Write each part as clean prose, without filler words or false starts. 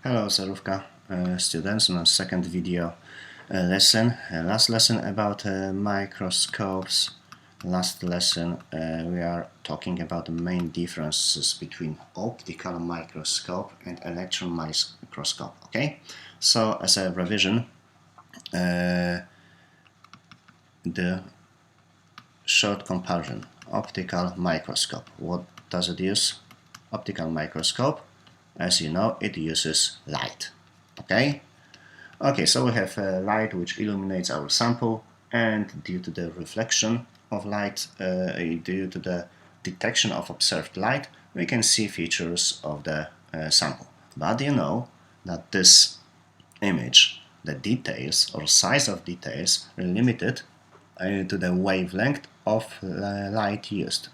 Hello Zarówka students, my second video lesson. Last lesson about microscopes. Last lesson we are talking about the main differences between optical microscope and electron microscope. Okay, so as a revision, the short comparison. Optical microscope. What does it use? Optical microscope, as you know, it uses light. Okay, so we have light which illuminates our sample, and due to the reflection of light, due to the detection of observed light, we can see features of the sample. But you know that this image, the details or size of details, are limited to the wavelength of light used.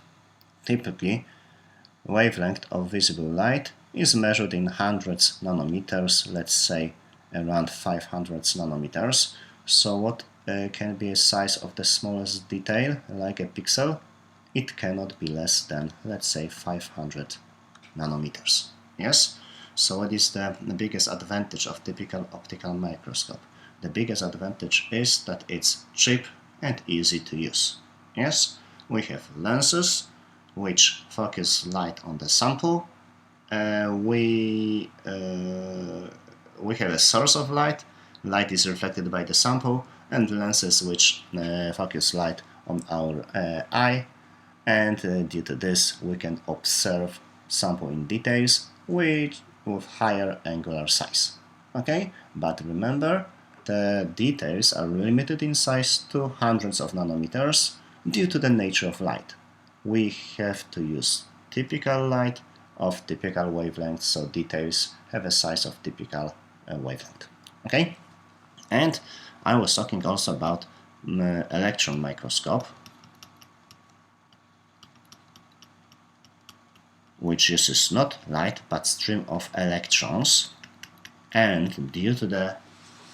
Typically, wavelength of visible light is measured in hundreds nanometers, let's say around 500 nanometers. So what can be a size of the smallest detail, like a pixel? It cannot be less than, let's say, 500 nanometers. Yes? So what is the biggest advantage of typical optical microscope? The biggest advantage is that it's cheap and easy to use. Yes? We have lenses which focus light on the sample. We have a source of light. Light is reflected by the sample, and lenses which focus light on our eye. And due to this, we can observe sample in details with higher angular size. Okay, but remember, the details are limited in size to hundreds of nanometers due to the nature of light. We have to use typical light of typical wavelength, so details have a size of typical wavelength. Okay, and I was talking also about electron microscope, which uses not light but stream of electrons, and due to the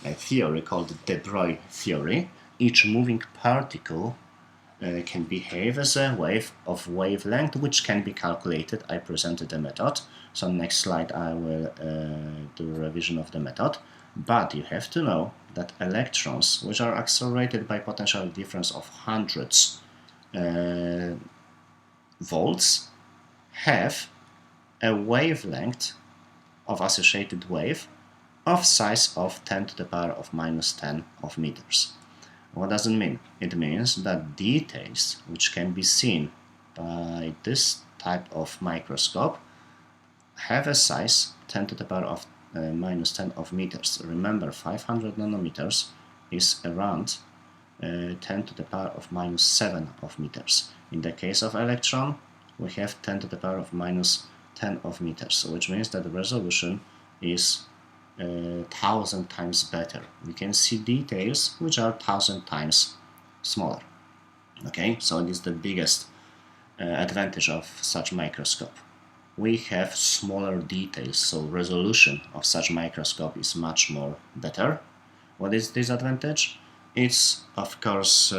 theory called de Broglie theory, each moving particle can behave as a wave of wavelength which can be calculated. I presented the method, so next slide I will do a revision of the method. But you have to know that electrons, which are accelerated by potential difference of hundreds volts, have a wavelength of associated wave of size of 10 to the power of minus 10 of meters. What does it mean? It means that details which can be seen by this type of microscope have a size 10 to the power of minus 10 of meters. Remember, 500 nanometers is around 10 to the power of minus 7 of meters. In the case of electron, we have 10 to the power of minus 10 of meters, which means that the resolution is 1,000 times better. We can see details which are 1,000 times smaller. Okay, so it is the biggest advantage of such microscope. We have smaller details, so resolution of such microscope is much more better. What is this advantage? It's of course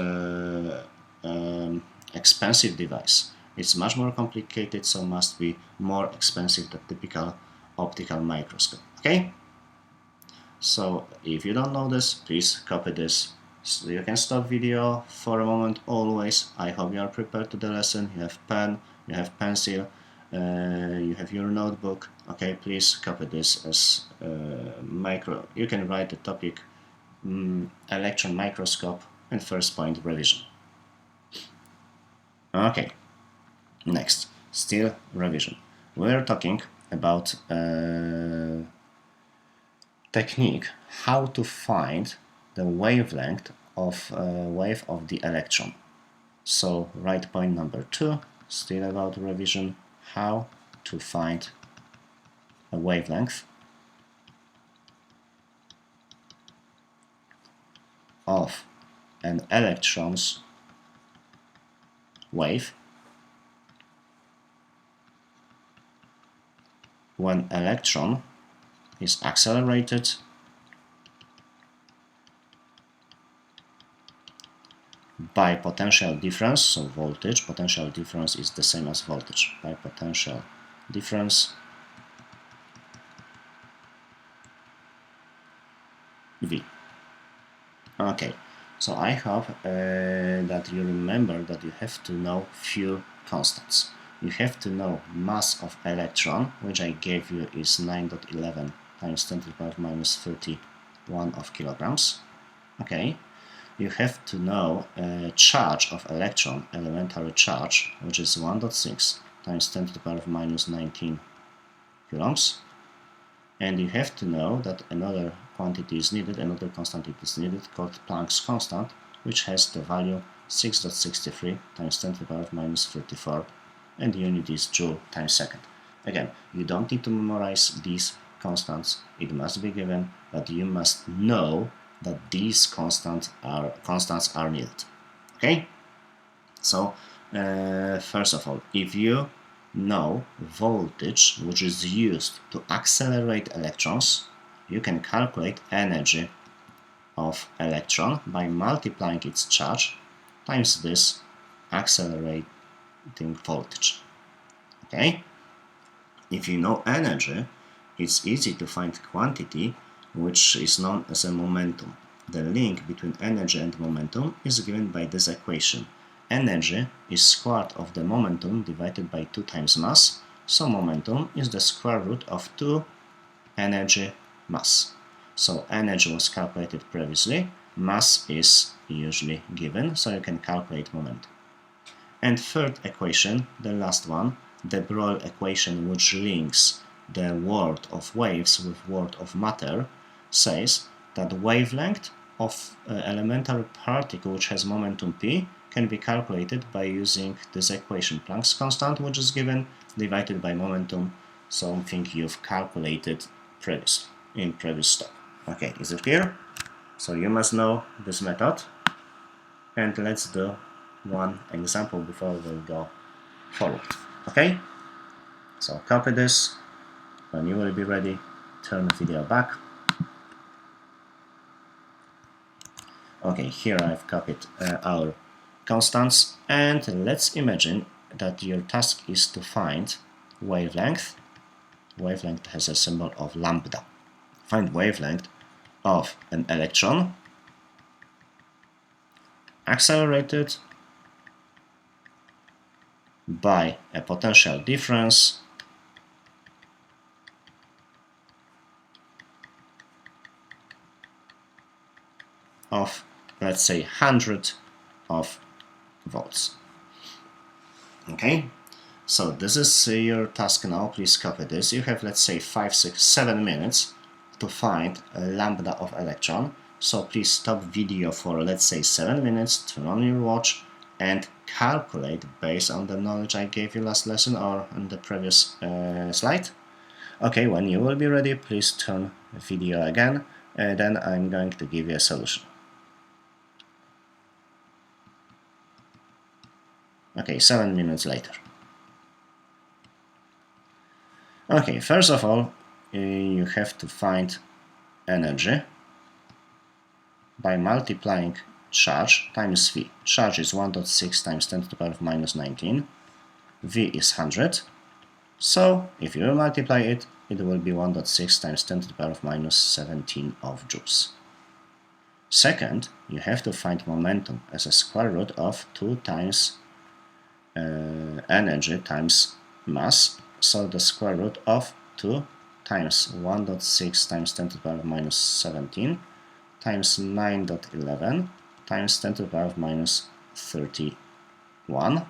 expensive device. It's much more complicated, so must be more expensive than typical optical microscope. Okay? So if you don't know this, please copy this. So you can stop video for a moment always. I hope you are prepared to the lesson. You have pen, you have pencil, you have your notebook. Okay, please copy this as you can write the topic electron microscope and first point revision. Okay, next, still revision. We're talking about technique how to find the wavelength of wave of the electron. So write point number 2, still about revision, how to find a wavelength of an electron's wave when electron is accelerated by potential difference, so voltage, potential difference is the same as voltage, by potential difference V. Okay, so I hope that you remember that you have to know few constants. You have to know mass of electron, which I gave you is 9.11 times 10 to the power minus 31 of kilograms. Okay, you have to know charge of electron, elementary charge, which is 1.6 times 10 to the power minus 19 coulombs. And you have to know that another quantity is needed, another constant is needed, called Planck's constant, which has the value 6.63 times 10 to the power minus 34, and the unit is joule times second. Again, you don't need to memorize these constants, it must be given, but you must know that these constants are needed. Okay? So, first of all, if you know voltage which is used to accelerate electrons, you can calculate energy of electron by multiplying its charge times this accelerating voltage. Okay? If you know energy, it's easy to find quantity which is known as a momentum. The link between energy and momentum is given by this equation. Energy is square root of the momentum divided by 2 times mass, so momentum is the square root of 2 energy mass. So energy was calculated previously, mass is usually given, so you can calculate momentum. And third equation, the last one, the Broglie equation, which links the world of waves with world of matter, says that wavelength of elementary particle which has momentum p can be calculated by using this equation, Planck's constant, which is given, divided by momentum, something you've calculated previously, in previous step. Okay, is it clear? So you must know this method, and let's do one example before we go forward. Okay? So copy this. When you will be ready, turn the video back. Okay, here I've copied our constants, and let's imagine that your task is to find wavelength. Wavelength has a symbol of lambda. Find wavelength of an electron accelerated by a potential difference of, let's say, 100 of volts. Okay, so this is your task now. Please copy this. You have, let's say, 5, 6, 7 minutes to find a lambda of electron. So please stop video for, let's say, 7 minutes, turn on your watch, and calculate based on the knowledge I gave you last lesson or on the previous slide. Okay, when you will be ready, please turn the video again, and then I'm going to give you a solution. Okay, 7 minutes later. Okay, first of all, you have to find energy by multiplying charge times V. Charge is 1.6 times 10 to the power of minus 19. V is 100. So, if you multiply it, it will be 1.6 times 10 to the power of minus 17 of joules. Second, you have to find momentum as a square root of 2 times energy times mass. So the square root of 2 times 1.6 times 10 to the power of minus 17 times 9.11 times 10 to the power of minus 31.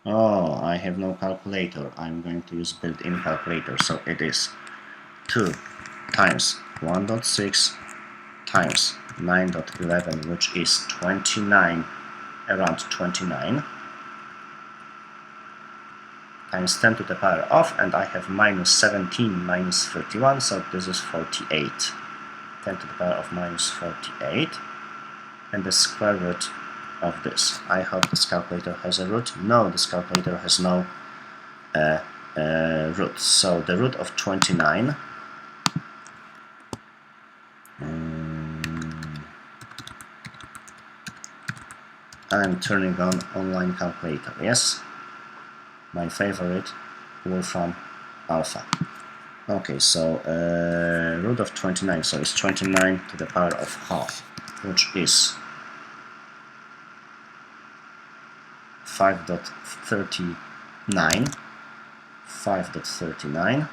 Oh, I have no calculator. I'm going to use built-in calculator. So it is 2 times 1.6 times 9.11, which is 29, around 29, times 10 to the power of, and I have minus 17 minus 31, so this is 48. 10 to the power of minus 48, and the square root of this. I hope this calculator has a root. No, this calculator has no root. So the root of 29 I'm turning on online calculator. Yes, my favorite, Wolfram Alpha. Okay, so root of 29, so it's 29 to the power of half, which is 5.39,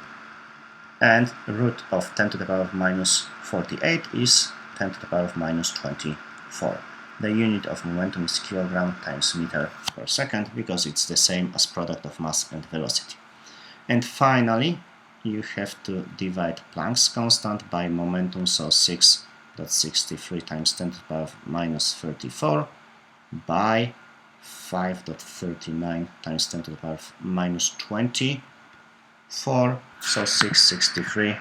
and root of 10 to the power of minus 48 is 10 to the power of minus 24. The unit of momentum is kilogram times meter per second, because it's the same as product of mass and velocity. And finally, you have to divide Planck's constant by momentum, so 6.63 times 10 to the power of minus 34 by 5.39 times 10 to the power of minus 24, so 663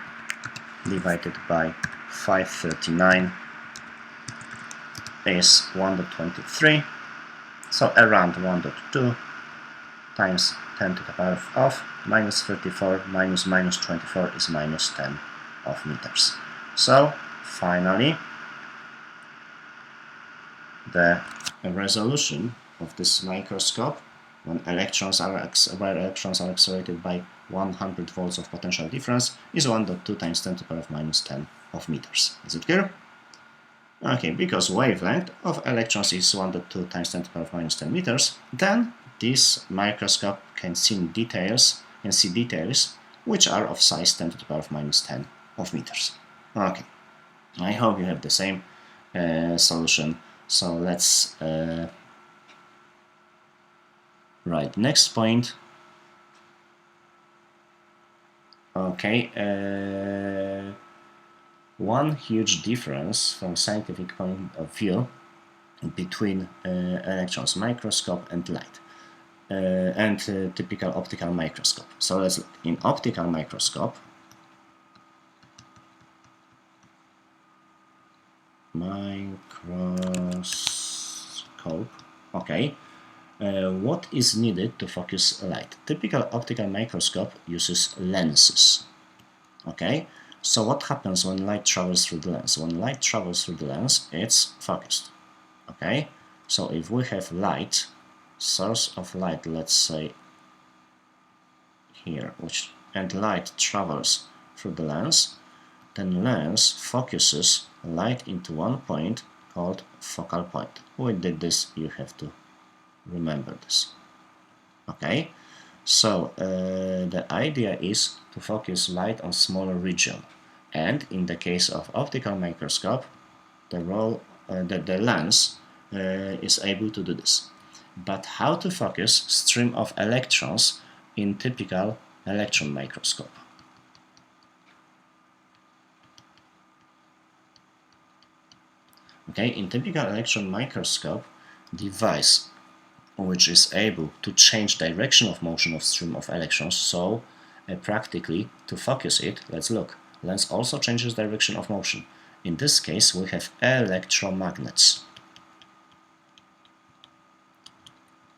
divided by 539 is 1.23, so around 1.2 times 10 to the power of minus 34 minus minus 24 is minus 10 of meters. So finally, the resolution of this microscope when electrons are accelerated by 100 volts of potential difference is 1.2 times 10 to the power of minus 10 of meters. Is it clear? Okay, because wavelength of electrons is 1.2 times 10 to the power of minus 10 meters, then this microscope can see details which are of size 10 to the power of minus 10 of meters. Okay, I hope you have the same solution. So let's write next point. Okay, one huge difference from scientific point of view between electrons microscope and light and typical optical microscope. So let's look. In optical microscope, okay, what is needed to focus light? Typical optical microscope uses lenses. Okay, so what happens when light travels through the lens? When light travels through the lens, it's focused. Okay, so if we have light, source of light, let's say here, and light travels through the lens, then lens focuses light into one point called focal point. We did this, you have to remember this. Okay, so the idea is to focus light on smaller region, and in the case of optical microscope, the lens is able to do this. But how to focus stream of electrons in typical electron microscope? Okay, in typical electron microscope, device which is able to change direction of motion of stream of electrons, so practically to focus it, let's look. Lens also changes direction of motion. In this case, we have electromagnets.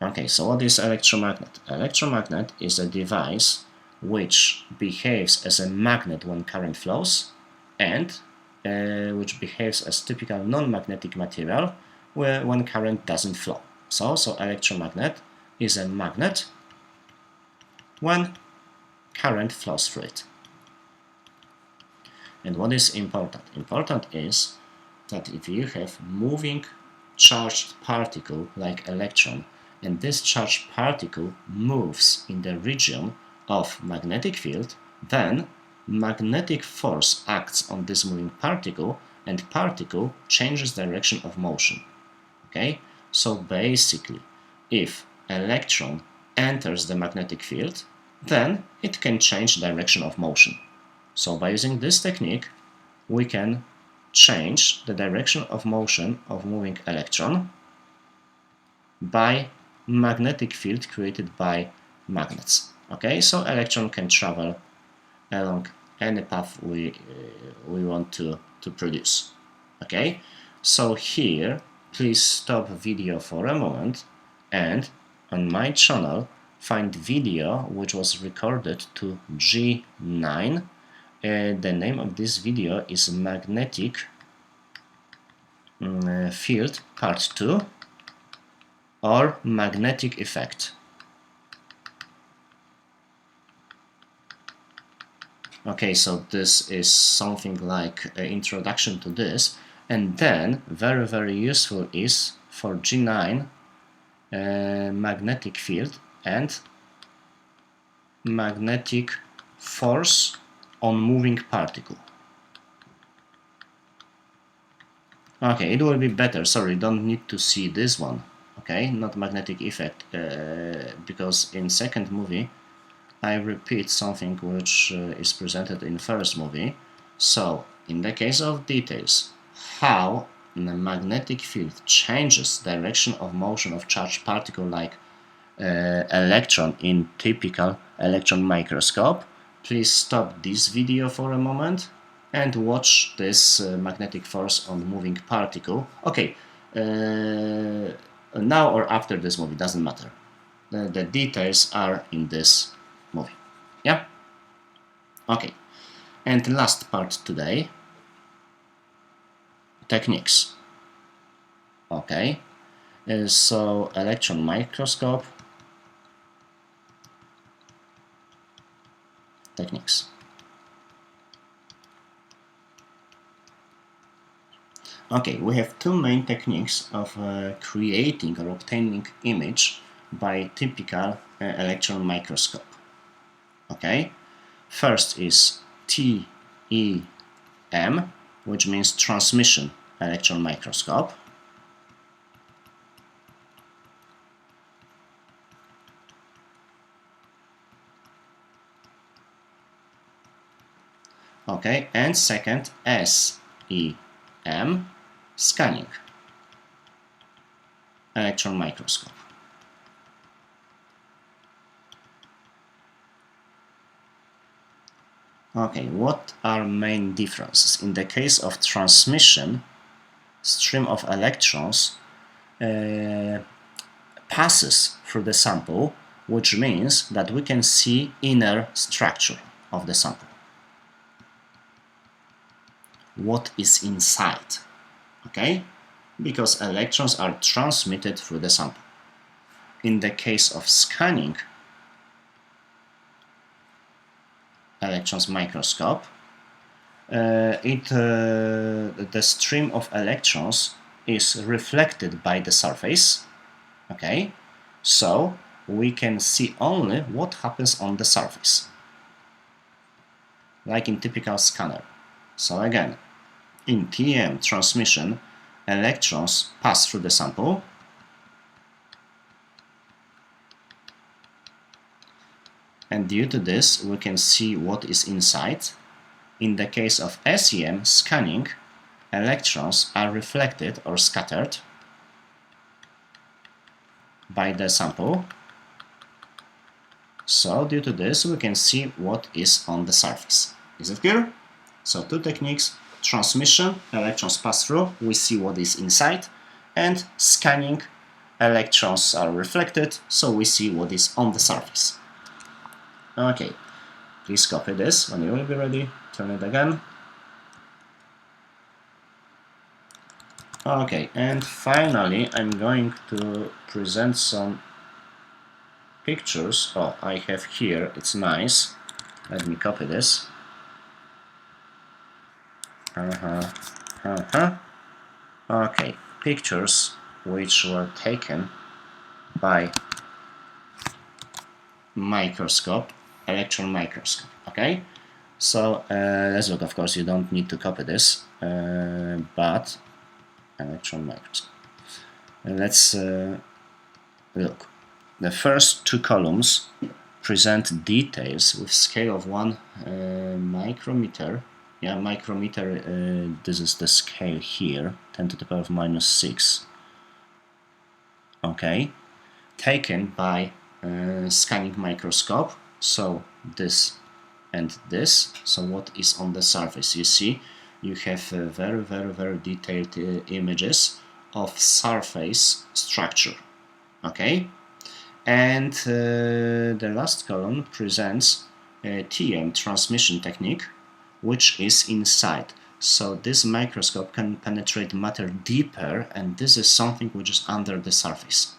Okay, so what is electromagnet? Electromagnet is a device which behaves as a magnet when current flows, and which behaves as typical non-magnetic material when current doesn't flow. So electromagnet is a magnet when current flows through it. And what is important? Important is that if you have moving charged particle like electron, and this charged particle moves in the region of magnetic field, then magnetic force acts on this moving particle, and particle changes direction of motion. Okay, so basically, if electron enters the magnetic field, then it can change direction of motion. So by using this technique, we can change the direction of motion of moving electron by magnetic field created by magnets. Okay, so electron can travel along any path we want to produce. Okay, so here please stop video for a moment, and on my channel find video which was recorded to G9. The name of this video is Magnetic Field Part 2 or Magnetic Effect. Okay, so this is something like an introduction to this, and then very useful is for G9 magnetic field and magnetic force on moving particle. Okay, it will be better. Sorry, don't need to see this one. Okay, not magnetic effect, because in second movie I repeat something which is presented in first movie. So, in the case of details, how the magnetic field changes direction of motion of charged particle like electron in typical electron microscope, please stop this video for a moment and watch this magnetic force on moving particle. Okay, now or after this movie, doesn't matter. The details are in this movie. Yeah? Okay. And last part today, techniques. Okay. So electron microscope techniques. Okay, we have two main techniques of creating or obtaining image by typical electron microscope. Okay, first is TEM, which means transmission electron microscope. Okay, and second SEM, scanning electron microscope. Okay, what are main differences? In the case of transmission, stream of electrons passes through the sample, which means that we can see inner structure of the sample. What is inside? Okay, because electrons are transmitted through the sample. In the case of scanning electrons microscope, the stream of electrons is reflected by the surface. Okay, so we can see only what happens on the surface, like in typical scanner. So again, in TEM transmission, electrons pass through the sample, and due to this we can see what is inside. In the case of SEM scanning, electrons are reflected or scattered by the sample, so due to this we can see what is on the surface. Is it clear? So two techniques: transmission, electrons pass through, we see what is inside, and scanning, electrons are reflected, so we see what is on the surface. Okay, please copy this when you will be ready. Turn it again. Okay, and finally I'm going to present some pictures. Oh, I have here, it's nice. Let me copy this. Okay, pictures which were taken by microscope, electron microscope. Okay, so let's look. Of course, you don't need to copy this, but electron microscope. Let's look. The first two columns present details with scale of 1 micrometer. Yeah, micrometer, this is the scale here, 10 to the power of minus 6. Okay, taken by scanning microscope. So this and this. So what is on the surface? You see, you have very detailed images of surface structure. Okay, and the last column presents a TEM transmission technique, which is inside. So this microscope can penetrate matter deeper, and this is something which is under the surface.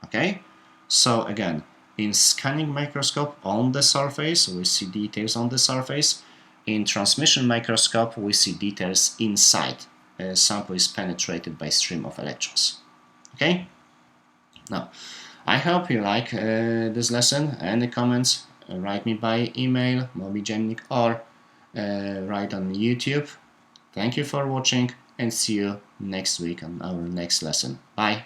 Okay, so again, in scanning microscope on the surface, we see details on the surface. In transmission microscope, we see details inside. A sample is penetrated by stream of electrons. Okay? Now, I hope you like this lesson. Any comments, write me by email, mobigemnik, or write on YouTube. Thank you for watching and see you next week on our next lesson. Bye!